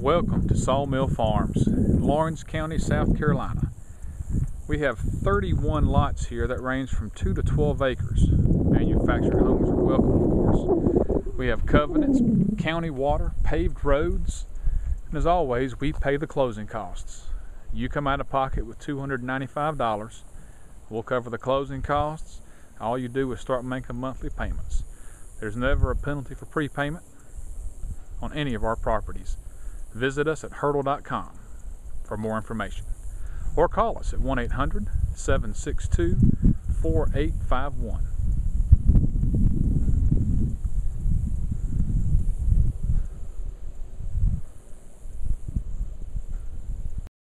Welcome to Sawmill Farms in Lawrence County, South Carolina. We have 31 lots here that range from 2 to 12 acres. Manufactured homes are welcome, of course. We have covenants, county water, paved roads, and as always, we pay the closing costs. You come out of pocket with $295. We'll cover the closing costs. All you do is start making monthly payments. There's never a penalty for prepayment on any of our properties. Visit us at hurdle.com for more information, or call us at 1-800-762-4851.